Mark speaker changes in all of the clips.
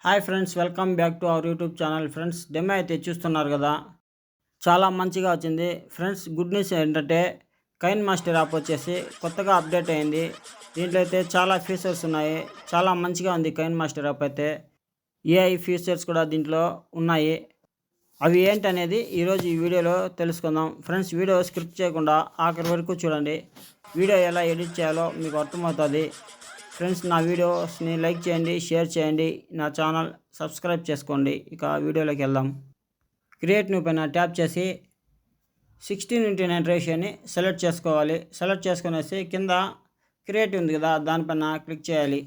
Speaker 1: Hi friends, welcome back to our YouTube channel. Friends, demo అయితే చూస్తున్నారు కదా, చాలా మంచిగా వచ్చింది. ఫ్రెండ్స్, గుడ్ న్యూస్ ఏంటంటే కైన్ మాస్టర్ యాప్ వచ్చేసి కొత్తగా అప్డేట్ అయింది. దీంట్లో అయితే చాలా ఫీచర్స్ ఉన్నాయి. చాలా మంచిగా ఉంది కైన్ మాస్టర్ యాప్ అయితే. ఏఐ ఫీచర్స్ కూడా దీంట్లో ఉన్నాయి. అవి ఏంటనేది ఈరోజు ఈ వీడియోలో తెలుసుకుందాం. ఫ్రెండ్స్, వీడియో స్క్రిప్ట్ చేయకుండా ఆఖరి వరకు చూడండి. వీడియో ఎలా ఎడిట్ చేయాలో మీకు అర్థమవుతుంది. ఫ్రెండ్స్, నా వీడియోస్ని లైక్ చేయండి, షేర్ చేయండి, నా ఛానల్ సబ్స్క్రైబ్ చేసుకోండి. ఇక వీడియోలోకి వెళ్దాం. క్రియేట్ న్యూ పైన ట్యాప్ చేసి 16:9 రేషియోని సెలెక్ట్ చేసుకోవాలి. సెలెక్ట్ చేసుకునేసి కింద క్రియేట్ ఉంది కదా, దానిపైన క్లిక్ చేయాలి.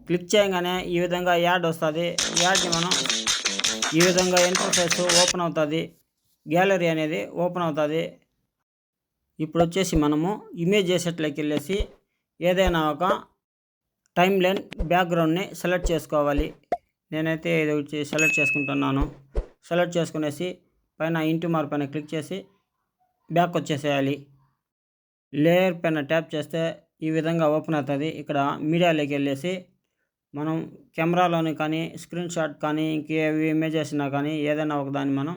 Speaker 1: క్లిక్ చేయగానే ఈ విధంగా యాడ్ వస్తుంది. యాడ్ని మనం ఈ విధంగా ఇంటర్ఫేస్ ఓపెన్ అవుతుంది. గ్యాలరీ అనేది ఓపెన్ అవుతుంది. ఇప్పుడు వచ్చేసి మనము ఇమేజ్ అసెట్లోకి వెళ్ళేసి ఏదైనా ఒక టైమ్ లైన్ బ్యాక్గ్రౌండ్ని సెలెక్ట్ చేసుకోవాలి. నేనైతే ఇది వచ్చి సెలెక్ట్ చేసుకుంటున్నాను. సెలెక్ట్ చేసుకునేసి పైన ఇంటి మార్క్ పైన క్లిక్ చేసి బ్యాక్ వచ్చేసేయాలి. లేయర్ పైన ట్యాప్ చేస్తే ఈ విధంగా ఓపెన్ అవుతుంది. ఇక్కడ మీడియాలోకి వెళ్ళేసి మనం కెమెరాలోని కానీ స్క్రీన్ షాట్ కానీ ఇంకేవి ఇమేజెస్ కానీ ఏదైనా ఒకదాన్ని మనం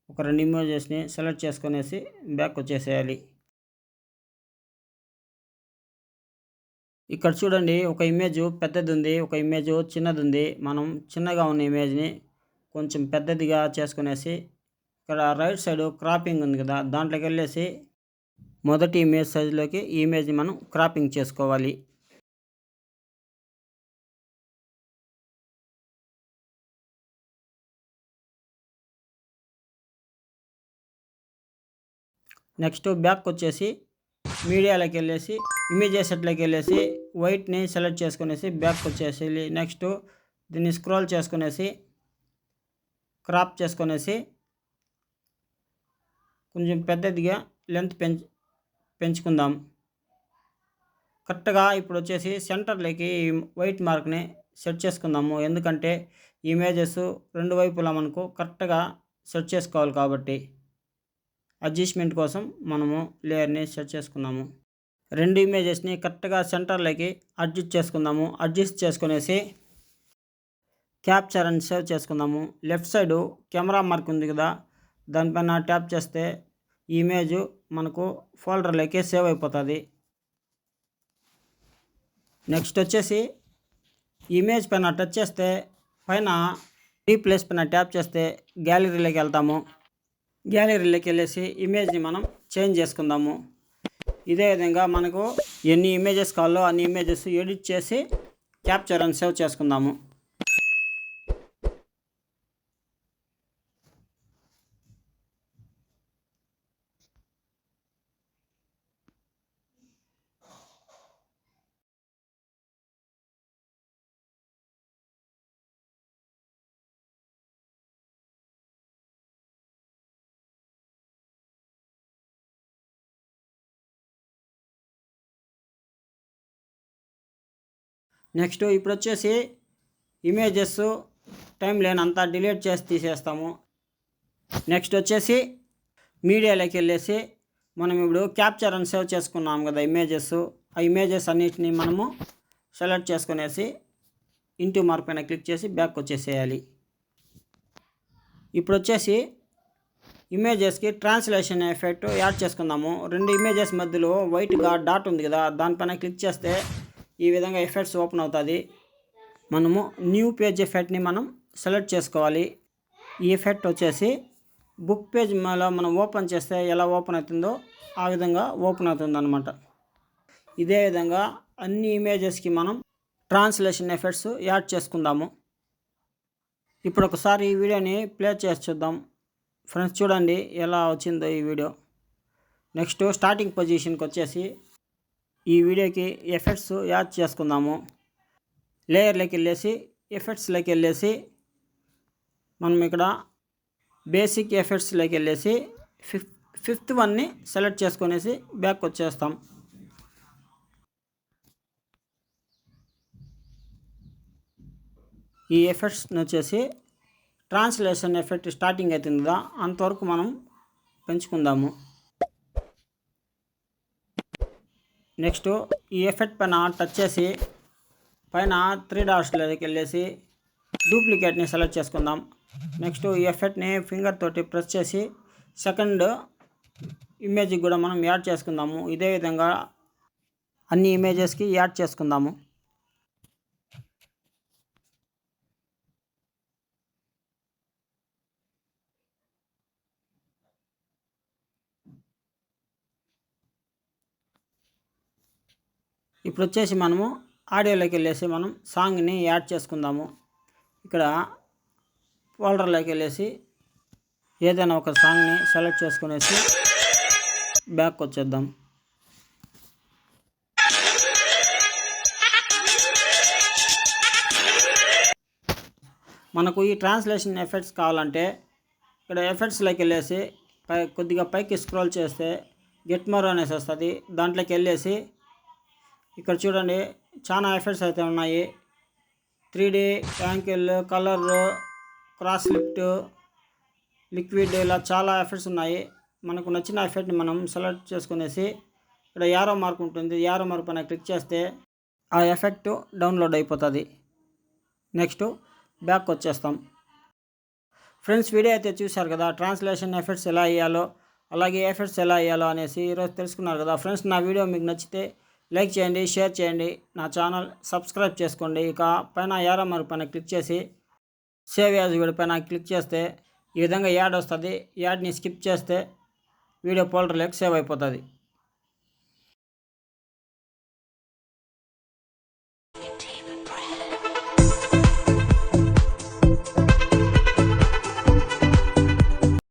Speaker 1: ఒక 2 ఇమేజెస్ని సెలెక్ట్ చేసుకునేసి బ్యాక్ వచ్చేసేయాలి. ఇక్కడ చూడండి, ఒక ఇమేజ్ పెద్దది ఉంది, ఒక ఇమేజ్ చిన్నది ఉంది. మనం చిన్నగా ఉన్న ఇమేజ్ని కొంచెం పెద్దదిగా చేసుకునేసి ఇక్కడ రైట్ సైడ్ క్రాపింగ్ ఉంది కదా, దాంట్లోకి వెళ్ళేసి మొదటి ఇమేజ్ సైజులోకి ఈ ఇమేజ్ని మనం క్రాపింగ్ చేసుకోవాలి. నెక్స్ట్ బ్యాక్ వచ్చేసి మీడియాలోకి వెళ్ళేసి ఇమేజెస్ సెట్లోకి వెళ్ళేసి వైట్ని సెలెక్ట్ చేసుకునేసి బ్యాక్ వచ్చేసి నెక్స్ట్ దీన్ని స్క్రోల్ చేసుకునేసి క్రాప్ చేసుకునేసి కొంచెం పెద్దదిగా లెంత్ పెంచుకుందాం. కరెక్ట్గా ఇప్పుడు వచ్చేసి సెంటర్లోకి వైట్ మార్క్ని సెట్ చేసుకుందాము. ఎందుకంటే ఇమేజెస్ రెండు వైపులా మనకు కరెక్ట్గా సెట్ చేసుకోవాలి కాబట్టి అడ్జస్ట్మెంట్ కోసం మనము లేయర్ని సెట్ చేసుకున్నాము. 2 ఇమేజెస్ని కరెక్ట్గా సెంటర్లోకి అడ్జస్ట్ చేసుకుందాము. అడ్జస్ట్ చేసుకునేసి క్యాప్చర్ అండ్ సేవ్ చేసుకుందాము. లెఫ్ట్ సైడు కెమెరా మార్క్ ఉంది కదా, దానిపైన ట్యాప్ చేస్తే ఈ ఇమేజ్ మనకు ఫోల్డర్లోకి సేవ్ అయిపోతుంది. నెక్స్ట్ వచ్చేసి ఇమేజ్ పైన టచ్ చేస్తే పైన రీప్లేస్ పైన ట్యాప్ చేస్తే గ్యాలరీలోకి వెళ్తాము. గ్యాలరీలోకి వెళ్ళేసి ఇమేజ్ని మనం చేంజ్ చేసుకుందాము. ఇదే విధంగా మనకు ఎన్ని ఇమేజెస్ కావాలో అన్ని ఇమేజెస్ ఎడిట్ చేసి క్యాప్చర్ అండ్ సేవ్ చేసుకుందాము. నెక్స్ట్ ఇప్పుడు వచ్చేసి ఇమేజెస్ టైం లైన్ అంతా డిలీట్ చేసి తీసేస్తాము. నెక్స్ట్ వచ్చేసి మీడియాలోకి వెళ్ళేసి మనం ఇప్పుడు క్యాప్చర్ అండ్ సేవ్ చేసుకున్నాం కదా ఇమేజెస్, ఆ ఇమేజెస్ అన్నిటిని మనము సెలెక్ట్ చేసుకునేసి ఇంటూ మార్క్ పైన క్లిక్ చేసి బ్యాక్ వచ్చేసేయాలి. ఇప్పుడు వచ్చేసి ఇమేజెస్కి ట్రాన్స్లేషన్ ఎఫెక్ట్ యాడ్ చేసుకుందాము. 2 ఇమేజెస్ మధ్యలో వైట్గా డాట్ ఉంది కదా, దానిపైన క్లిక్ చేస్తే ఈ విధంగా ఎఫెక్ట్స్ ఓపెన్ అవుతుంది. మనము న్యూ పేజ్ ఎఫెక్ట్ని మనం సెలెక్ట్ చేసుకోవాలి. ఈ ఎఫెక్ట్ వచ్చేసి బుక్ పేజ్ మీద మనం ఓపెన్ చేస్తే ఎలా ఓపెన్ అవుతుందో ఆ విధంగా ఓపెన్ అవుతుంది అన్నమాట. ఇదే విధంగా అన్ని ఇమేజెస్కి మనం ట్రాన్స్లేషన్ ఎఫెక్ట్స్ యాడ్ చేసుకుందాము. ఇప్పుడు ఒకసారి ఈ వీడియోని ప్లే చేసి చూద్దాం. ఫ్రెండ్స్, చూడండి ఎలా వచ్చిందో ఈ వీడియో. నెక్స్ట్ స్టార్టింగ్ పొజిషన్కి వచ్చేసి ఈ వీడియోకి ఎఫెక్ట్స్ యాడ్ చేసుకుందాము. లేయర్లోకి వెళ్ళేసి ఎఫెక్ట్స్లోకి వెళ్ళేసి మనం ఇక్కడ బేసిక్ ఎఫెక్ట్స్లోకి వెళ్ళేసి ఫిఫ్త్ వన్ని సెలెక్ట్ చేసుకునేసి బ్యాక్ వచ్చేస్తాం. ఈ ఎఫెక్ట్స్ని వచ్చేసి ట్రాన్స్లేషన్ ఎఫెక్ట్ స్టార్టింగ్ అవుతుంది కదా, అంతవరకు మనం పెంచుకుందాము. నెక్స్ట్ ఈ ఎఫెక్ట్ పైన టచ్ చేసి పైన 3 డాట్స్లోకి వెళ్ళేసి డూప్లికేట్ని సెలెక్ట్ చేసుకుందాం. నెక్స్ట్ ఈ ఎఫెక్ట్ని ఫింగర్ తోటి ప్రెస్ చేసి సెకండ్ ఇమేజ్కి కూడా మనం యాడ్ చేసుకుందాము. ఇదే విధంగా అన్ని ఇమేజెస్కి యాడ్ చేసుకుందాము. ఇప్పుడు వచ్చేసి మనము ఆడియోలోకి వెళ్ళేసి మనం సాంగ్ని యాడ్ చేసుకుందాము. ఇక్కడ ఫోల్డర్లోకి వెళ్ళేసి ఏదైనా ఒక సాంగ్ని సెలెక్ట్ చేసుకునేసి బ్యాక్ వచ్చేద్దాం. మనకు ఈ ట్రాన్స్లేషన్ ఎఫెక్ట్స్ కావాలంటే ఇక్కడ ఎఫెక్ట్స్లోకి వెళ్ళేసి కొద్దిగా పైకి స్క్రోల్ చేస్తే గెట్ మోర్ అనేసి వస్తుంది. దాంట్లోకి వెళ్ళేసి ఇక్కడ చూడండి చాలా ఎఫెక్ట్స్ అయితే ఉన్నాయి. 3D, ankle, colour, cross lift, liquid, ఇలా చాలా ఎఫెక్ట్స్ ఉన్నాయి. మనకు నచ్చిన ఎఫెక్ట్ని మనం సెలెక్ట్ చేసుకునేసి ఇక్కడ యారో మార్క్ ఉంటుంది. యారో మార్క్ పైన క్లిక్ చేస్తే ఆ ఎఫెక్ట్ డౌన్లోడ్ అయిపోతుంది. నెక్స్ట్ బ్యాక్ వచ్చేస్తాం. ఫ్రెండ్స్, వీడియో అయితే చూశారు కదా, ట్రాన్స్లేషన్ ఎఫెక్ట్స్ ఎలా వేయాలో అలాగే ఎఫెక్ట్స్ ఎలా వేయాలో అనేసి ఈరోజు తెలుసుకున్నారు కదా. ఫ్రెండ్స్, నా వీడియో మీకు నచ్చితే లైక్ చేయండి, షేర్ చేయండి, నా ఛానల్ సబ్స్క్రైబ్ చేసుకోండి. ఇక పైన యారో మార్క్ పైన క్లిక్ చేసి సేవ్ యాజ్ వీడియో పైన క్లిక్ చేస్తే ఈ విధంగా యాడ్ వస్తుంది. యాడ్ని స్కిప్ చేస్తే వీడియో ఫోల్డర్లోకి సేవ్ అయిపోతుంది.